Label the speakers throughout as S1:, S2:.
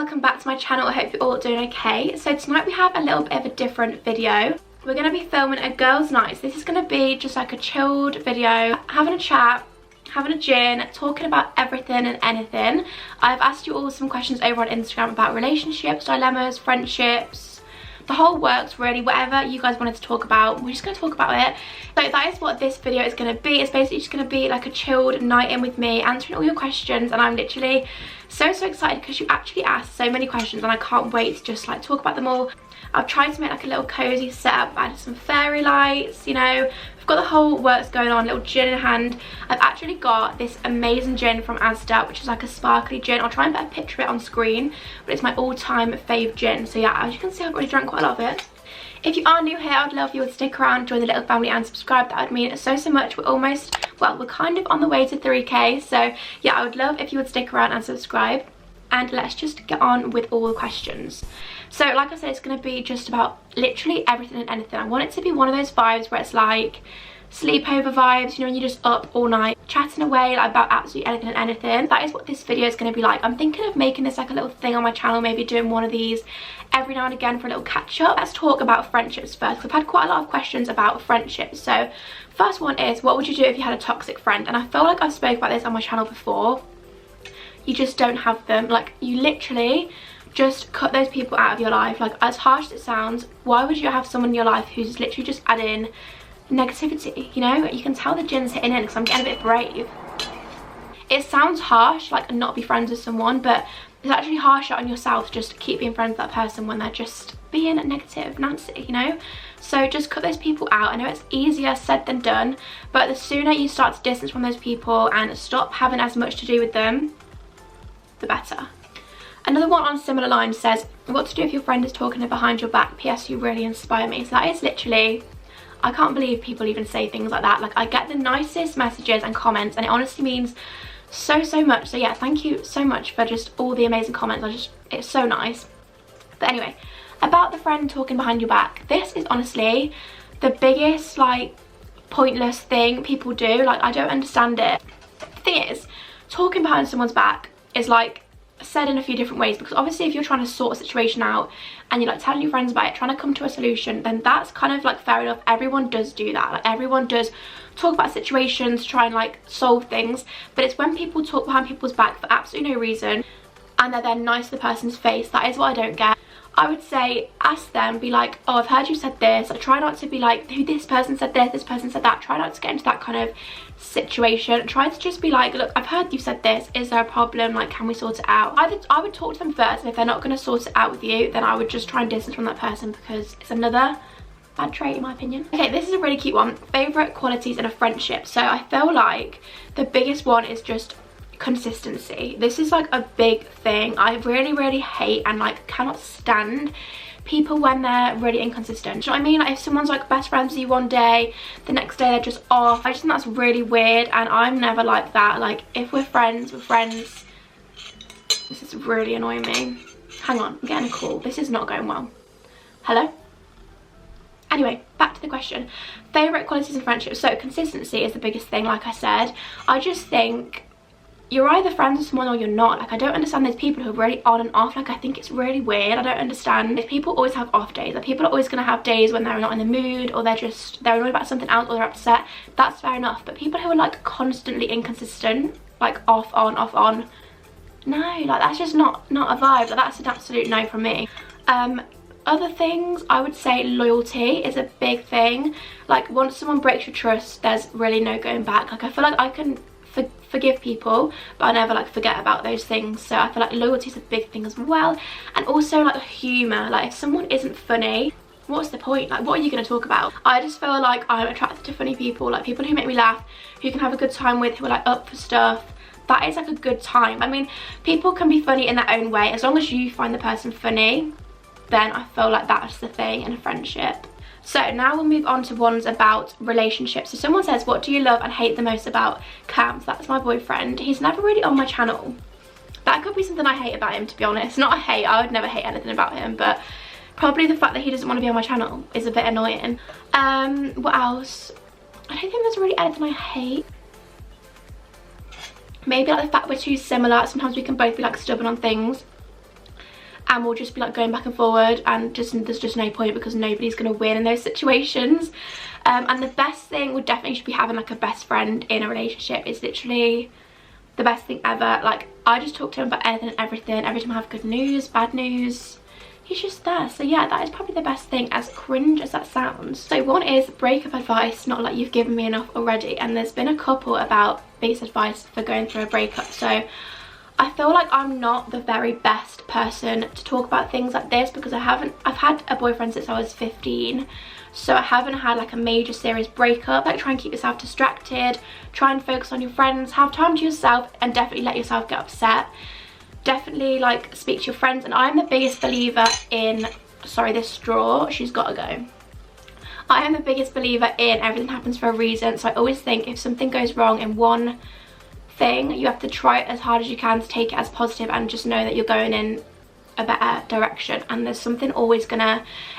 S1: welcome back to my channel. I hope you're all doing okay. So tonight we have a little bit of a different video. We're going to be filming a girls' night. So this is going to be just like a chilled video, having a chat, having a gin, talking about everything and anything. I've asked you all some questions over on Instagram about relationships, dilemmas, friendships, the whole works really. Whatever you guys wanted to talk about, we're just going to talk about it. So that is what this video is going to be. It's basically just going to be like a chilled night in with me, answering all your questions, and I'm literally so excited because you actually asked so many questions and I can't wait to just like talk about them all. I've tried to make like a little cozy setup. I've added some fairy lights, you know, we've got the whole works going on, little gin in hand. I've actually got this amazing gin from Asda, which is like a sparkly gin. I'll try and put a picture of it on screen, but it's my all-time fave gin. So yeah, as you can see, I've already drank quite a lot of it. If you are new here, I'd love if you would stick around, join the little family and subscribe. That would mean so much. We're almost, well, we're kind of on the way to 3k. So yeah, I would love if you would stick around and subscribe. And let's just get on with all the questions. So like I said, it's going to be just about literally everything and anything. I want it to be one of those vibes where it's like sleepover vibes, you know, when you're just up all night chatting away like about absolutely anything and anything. That is what this video is going to be like. I'm thinking of making this like a little thing on my channel, maybe doing one of these every now and again for a little catch up. Let's talk about friendships first. I've had quite a lot of questions about friendships. So first one is, what would you do if you had a toxic friend? And I feel like I've spoke about this on my channel before. You just don't have them. Like, you literally just cut those people out of your life. Like, as harsh as it sounds, why would you have someone in your life who's literally just adding negativity? You know, you can tell the gin's hitting in because I'm getting a bit brave. It sounds harsh, like not be friends with someone, but it's actually harsher on yourself just to keep being friends with that person when they're just being negative Nancy, you know. So just cut those people out. I know it's easier said than done, but the sooner you start to distance from those people and stop having as much to do with them, the better. Another one on similar lines says, what to do if your friend is talking behind your back? PS, you really inspire me. So that is literally, I can't believe people even say things like that. Like, I get the nicest messages and comments and it honestly means so much. So yeah, thank you so much for just all the amazing comments. It's so nice. But anyway, about the friend talking behind your back, this is honestly the biggest like pointless thing people do. Like, I don't understand it. The thing is, talking behind someone's back is like said in a few different ways, because obviously if you're trying to sort a situation out and you're like telling your friends about it, trying to come to a solution, then that's kind of like fair enough. Everyone does do that. Like, everyone does talk about situations, try and like solve things. But it's when people talk behind people's back for absolutely no reason and they're then nice to the person's face. That is what I don't get. I would say ask them, be like, oh, I've heard you said this. Like, try not to be like, who, this person said this person said that. Try not to get into that kind of situation. Try to just be like, look, I've heard you said this. Is there a problem? Like, can we sort it out? I would talk to them first, and if they're not going to sort it out with you, then I would just try and distance from that person, because it's another bad trait in my opinion. Okay, this is a really cute one. Favorite qualities in a friendship. So I feel like the biggest one is just consistency. This is like a big thing. I really hate and like cannot stand people when they're really inconsistent. Do you know what I mean? Like, if someone's like best friends with you one day, the next day they're just off. I just think that's really weird, and I'm never like that. Like, if we're friends, we're friends. This is really annoying me. Hang on, I'm getting a call. This is not going well. Hello? Anyway, back to the question. Favorite qualities in friendship. So consistency is the biggest thing, like I said. I just think you're either friends with someone or you're not. Like, I don't understand those people who are really on and off. Like, I think it's really weird. I don't understand. If people always have off days, like, people are always going to have days when they're not in the mood, or they're annoyed about something else, or they're upset. That's fair enough. But people who are like constantly inconsistent, like off on, no, like, that's just not a vibe. Like, that's an absolute no from me. Other things, I would say loyalty is a big thing. Like, once someone breaks your trust, there's really no going back. Like, I feel like I can forgive people, but I never like forget about those things. So I feel like loyalty is a big thing as well. And also like humor. Like, if someone isn't funny, what's the point? Like, what are you going to talk about? I just feel like I'm attracted to funny people, like people who make me laugh, who can have a good time with, who are like up for stuff. That is like a good time. I mean, people can be funny in their own way. As long as you find the person funny, then I feel like that's the thing in a friendship. So now we'll move on to ones about relationships. So someone says, what do you love and hate the most about Cam? So that's my boyfriend. He's never really on my channel. That could be something I hate about him, to be honest. Not a hate, I would never hate anything about him, but probably the fact that he doesn't want to be on my channel is a bit annoying. What else? I don't think there's really anything I hate. Maybe like the fact we're too similar. Sometimes we can both be like stubborn on things. and we'll just be like going back and forward, and there's just no point because nobody's gonna win in those situations. And the best thing would definitely just be having like a best friend in a relationship. It's literally the best thing ever. Like, I just talk to him about anything and everything. Every time I have good news, bad news, he's just there. So yeah, that is probably the best thing, as cringe as that sounds. So one is breakup advice, not like you've given me enough already. And there's been a couple about base advice for going through a breakup. So I feel like I'm not the very best person to talk about things like this, because I've had a boyfriend since I was 15. So I haven't had like a major serious breakup. Like, try and keep yourself distracted, try and focus on your friends, have time to yourself, and definitely let yourself get upset. Definitely like speak to your friends. And I'm the biggest believer in, sorry, this straw, she's gotta go. I am the biggest believer in everything happens for a reason. So I always think if something goes wrong in one thing, you have to try as hard as you can to take it as positive, and just know that you're going in a better direction, and there's something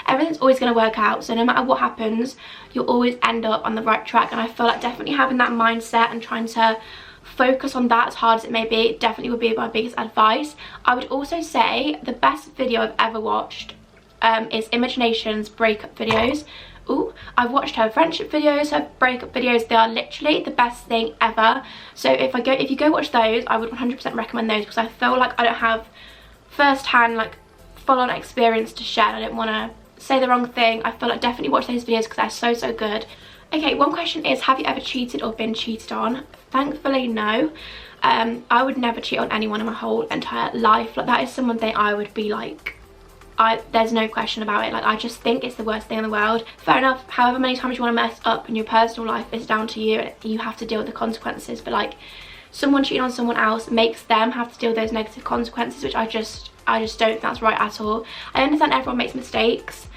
S1: everything's always gonna work out. So no matter what happens, you'll always end up on the right track. And I feel like definitely having that mindset and trying to focus on that, as hard as it may be, definitely would be my biggest advice. I would also say the best video I've ever watched is Imagination's breakup videos. Ooh, I've watched her friendship videos, her breakup videos. They are literally the best thing ever. So if you go watch those, I would 100% recommend those, because I feel like I don't have first-hand like full-on experience to share. I don't want to say the wrong thing. I feel like definitely watch those videos because they're so good. Okay, one question is, have you ever cheated or been cheated on? Thankfully, no. I would never cheat on anyone in my whole entire life. Like, that is someone that I would be like, there's no question about it. Like, I just think it's the worst thing in the world. Fair enough, however many times you want to mess up in your personal life, it's down to you, and you have to deal with the consequences. But like, someone cheating on someone else makes them have to deal with those negative consequences, which I just don't think that's right at all. I understand everyone makes mistakes,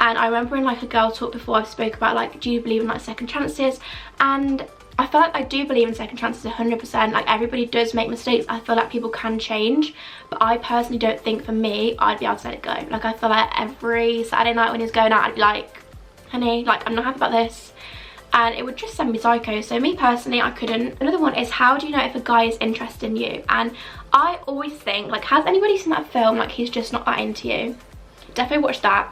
S1: and I remember in like a girl talk before, I spoke about like, do you believe in like second chances? And I feel like I do believe in second chances 100%. Like, everybody does make mistakes. I feel like people can change, but I personally don't think, for me, I'd be able to let it go. Like, I feel like every Saturday night when he's going out, I'd be like, honey, like, I'm not happy about this. And it would just send me psycho. So me personally, I couldn't. Another one is, how do you know if a guy is interested in you? And I always think, like, has anybody seen that film, like, He's Just Not That Into You? Definitely watch that.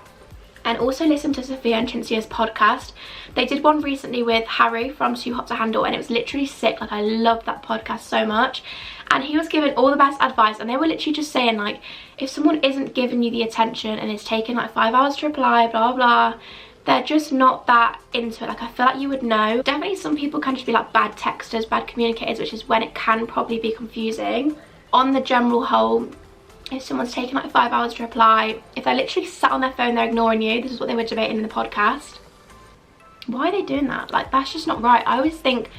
S1: And also listen to Sophia and Chincia's podcast. They did one recently with Harry from Too Hot to Handle, and it was literally sick. Like, I love that podcast so much. And he was giving all the best advice, and they were literally just saying, like, if someone isn't giving you the attention and is taking like 5 hours to reply, blah blah, they're just not that into it. Like, I feel like you would know. Definitely some people can just be like bad texters, bad communicators, which is when it can probably be confusing. On the general whole, if someone's taking like 5 hours to reply, if they're literally sat on their phone, they're ignoring you. This is what they were debating in the podcast. Why are they doing that? Like, that's just not right. I always think,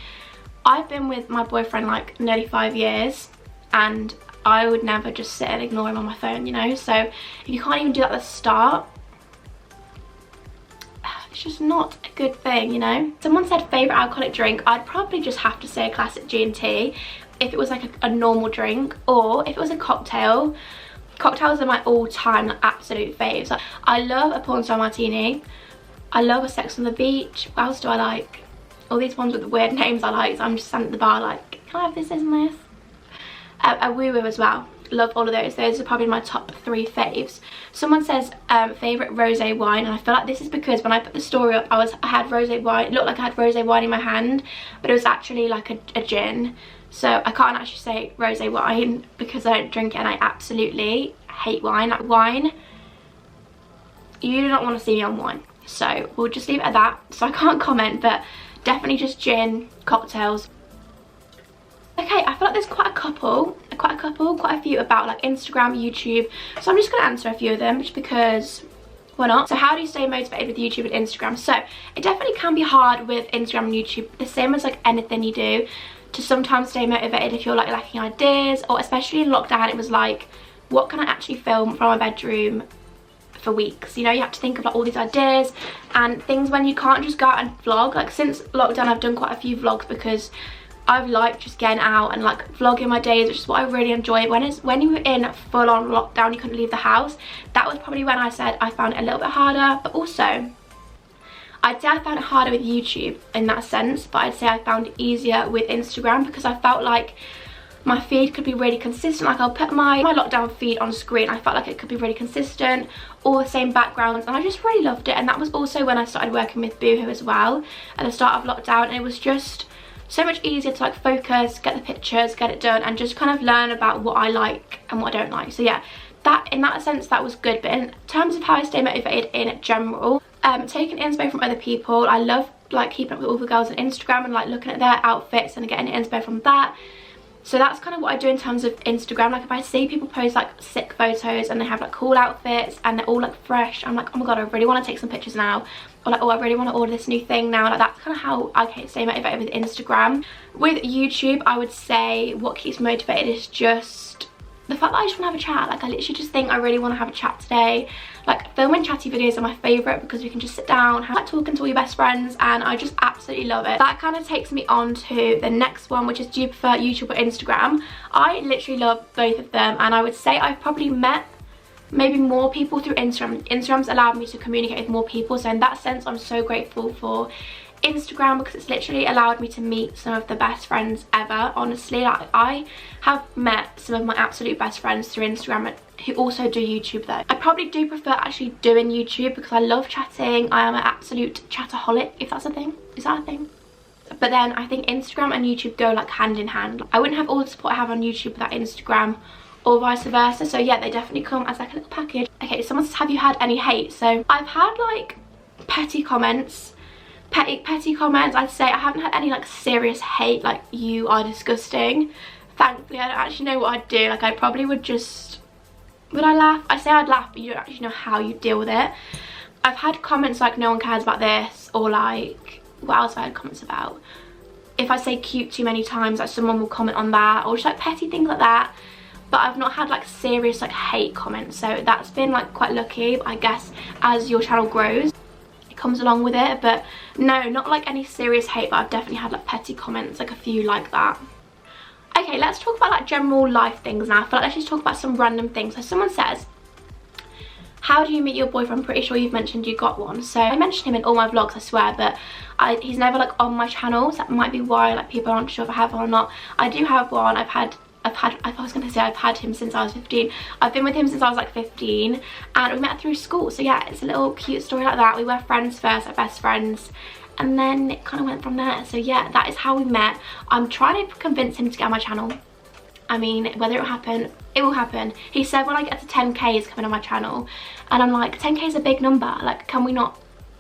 S1: I've been with my boyfriend like nearly 5 years, and I would never just sit and ignore him on my phone, you know? So if you can't even do that at the start, it's just not a good thing, you know? Someone said favourite alcoholic drink. I'd probably just have to say a classic G&T if it was like a normal drink, or if it was a cocktail. Cocktails are my all-time like absolute faves. Like, I love a porn star martini. I love a Sex on the Beach. What else do I like? All these ones with the weird names I like. So I'm just standing at the bar like, can I have this and this? A woo-woo as well. Love all of those. Those are probably my top 3 faves. Someone says favourite rosé wine, and I feel like this is because when I put the story up, I had rosé wine. It looked like I had rosé wine in my hand, but it was actually like a gin. So I can't actually say rosé wine because I don't drink it, and I absolutely hate wine. Like, wine, you do not want to see me on wine. So we'll just leave it at that. So I can't comment, but definitely just gin, cocktails. Okay, I feel like there's quite a few about like Instagram, YouTube. So I'm just going to answer a few of them just because, why not? So how do you stay motivated with YouTube and Instagram? So it definitely can be hard with Instagram and YouTube, the same as like anything you do, to sometimes stay motivated if you're like lacking ideas, or especially in lockdown, it was like, what can I actually film from my bedroom for weeks? You know, you have to think of like all these ideas and things when you can't just go out and vlog. Like, since lockdown, I've done quite a few vlogs because I've liked just getting out and like vlogging my days, which is what I really enjoy. When you were in full-on lockdown, you couldn't leave the house, that was probably when I said I found it a little bit harder. But also, I'd say I found it harder with YouTube in that sense, but I'd say I found it easier with Instagram, because I felt like my feed could be really consistent. Like I'll put my lockdown feed on screen. I felt like it could be really consistent, all the same backgrounds, and I just really loved it. And that was also when I started working with Boohoo as well at the start of lockdown, and it was just so much easier to like focus, get the pictures, get it done, and just kind of learn about what I like and what I don't like. So yeah, that in that sense that was good. But in terms of how I stay motivated in general, taking inspo from other people, I love like keeping up with all the girls on Instagram and like looking at their outfits and getting inspo from that. So that's kind of what I do in terms of Instagram. Like if I see people post like sick photos and they have like cool outfits and they're all like fresh, I'm like, oh my god, I really want to take some pictures now. Or like, oh, I really want to order this new thing now. Like that's kind of how I stay motivated with Instagram. With YouTube, I would say what keeps me motivated is just the fact that I just want to have a chat. Like I literally just think I really want to have a chat today. Like filming chatty videos are my favourite because we can just sit down, have like talking to all your best friends, and I just absolutely love it. That kind of takes me on to the next one, which is, do you prefer YouTube or Instagram? I literally love both of them, and I would say I've probably met maybe more people through Instagram. Instagram's allowed me to communicate with more people, so in that sense I'm so grateful for Instagram because it's literally allowed me to meet some of the best friends ever. Honestly, like I have met some of my absolute best friends through Instagram who also do YouTube though. I probably do prefer actually doing YouTube because I love chatting. I am an absolute chataholic, if that's a thing. Is that a thing? But then I think Instagram and YouTube go like hand in hand. I wouldn't have all the support I have on YouTube without Instagram, or vice versa. So yeah, they definitely come as like a little package. Okay, someone says, have you had any hate? So I've had like petty comments. Petty comments. I'd say I haven't had any like serious hate like you are disgusting. Thankfully I don't actually know what I'd do. Like I probably would just, would I laugh? I say I'd laugh, but you don't actually know how you deal with it. I've had comments like no one cares about this, or like what else have I had comments about? If I say cute too many times, like someone will comment on that, or just like petty things like that. But I've not had like serious like hate comments, so that's been like quite lucky. But I guess as your channel grows it comes along with it. But no, not like any serious hate, but I've definitely had like petty comments, like a few like that. Okay, let's talk about like general life things now. I feel like let's just talk about some random things. So someone says, how do you meet your boyfriend? I'm pretty sure you've mentioned you got one. So I mentioned him in all my vlogs, I swear, but he's never like on my channel, so that might be why like people aren't sure if I have one or not. I do have one. I've had him since I was 15. I've been with him since I was like 15, and we met through school. So yeah, it's a little cute story like that. We were friends first, like best friends, and then it kind of went from there. So yeah, that is how we met. I'm trying to convince him to get on my channel. I mean, whether it will happen, it will happen. He said when I get to 10k he's coming on my channel, and I'm like, 10k is a big number, like can we not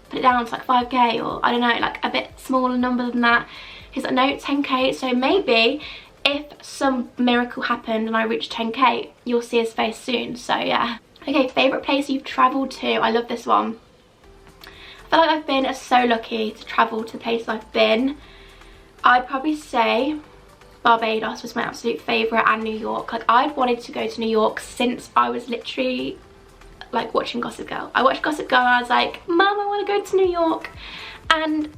S1: put it down to like 5k, or I don't know, like a bit smaller number than that? He's like, no, 10k. So maybe if some miracle happened and I reached 10k, you'll see his face soon. So yeah. Okay, favourite place you've travelled to? I love this one. I feel like I've been so lucky to travel to the places I've been. I'd probably say Barbados was my absolute favourite, and New York. Like I'd wanted to go to New York since I was literally like watching Gossip Girl. I watched Gossip Girl and I was like, Mum, I want to go to New York. And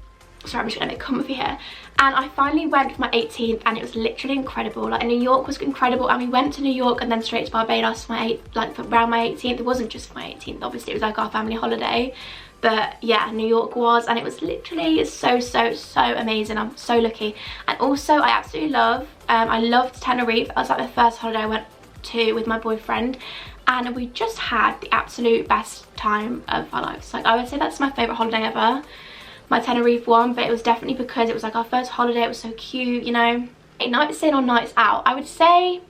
S1: sorry, I'm just gonna make comfy here. And I finally went for my 18th, and it was literally incredible. Like New York was incredible, and we went to New York and then straight to Barbados for my around my 18th. It wasn't just for my 18th, obviously it was like our family holiday. But yeah, New York was, and it was literally so amazing. I'm so lucky. And also I absolutely love, I loved Tenerife. That was like the first holiday I went to with my boyfriend, and we just had the absolute best time of our lives. Like I would say that's my favourite holiday ever, my Tenerife one. But it was definitely because it was like our first holiday. It was so cute, you know. Nights in or nights out, I would say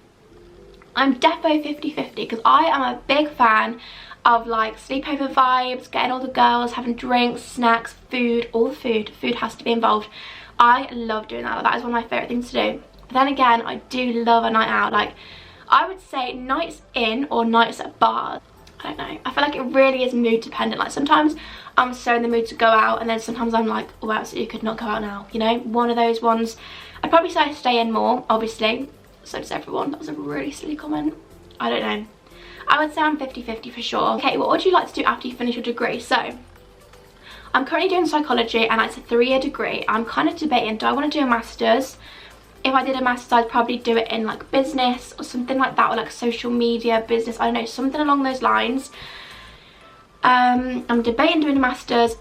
S1: I'm defo 50-50, because I am a big fan of like sleepover vibes, getting all the girls, having drinks, snacks, food, all the food. Food has to be involved. I love doing that. That is one of my favourite things to do. But then again, I do love a night out. Like I would say nights in or nights at bars. I don't know. I feel like it really is mood dependent. Like sometimes I'm so in the mood to go out, and then sometimes I'm like, oh, absolutely could not go out now. You know, one of those ones. I'd probably say I stay in more, obviously. So does everyone. That was a really silly comment. I don't know. I would say I'm 50-50 for sure. Okay, what would you like to do after you finish your degree? So I'm currently doing psychology, and it's a 3-year degree. I'm kind of debating, do I want to do a master's? If I did a master's, I'd probably do it in like business or something like that, or like social media business, I don't know, something along those lines. I'm debating doing a master's,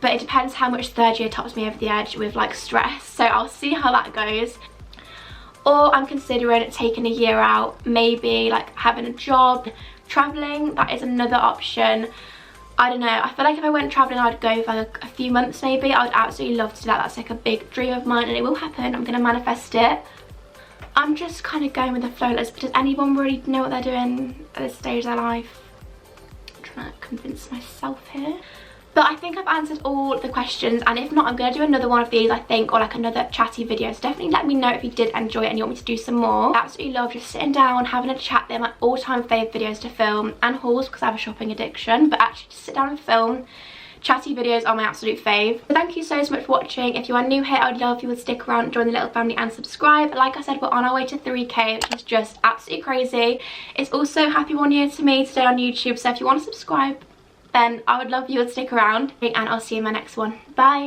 S1: but it depends how much 3rd year tops me over the edge with like stress, so I'll see how that goes. or I'm considering taking a year out, maybe like having a job, traveling. That is another option. I don't know, I feel like if I went traveling I'd go for like a few months maybe. I would absolutely love to do that. That's like a big dream of mine and it will happen. I'm gonna manifest it. I'm just kind of going with the flow. Does anyone really know what they're doing at this stage of their life? I'm trying to convince myself here. But I think I've answered all the questions, and if not, I'm going to do another one of these, I think, or like another chatty video. So definitely let me know if you did enjoy it and you want me to do some more. I absolutely love just sitting down, having a chat. They're my all-time fave videos to film, and hauls because I have a shopping addiction. But actually just sit down and film. Chatty videos are my absolute fave. Thank you so much for watching. If you are new here, I would love if you would stick around, join the little family and subscribe. Like I said, we're on our way to 3K, which is just absolutely crazy. It's also happy 1 year to me today on YouTube, so if you want to subscribe, then I would love you to stick around, and I'll see you in my next one. Bye.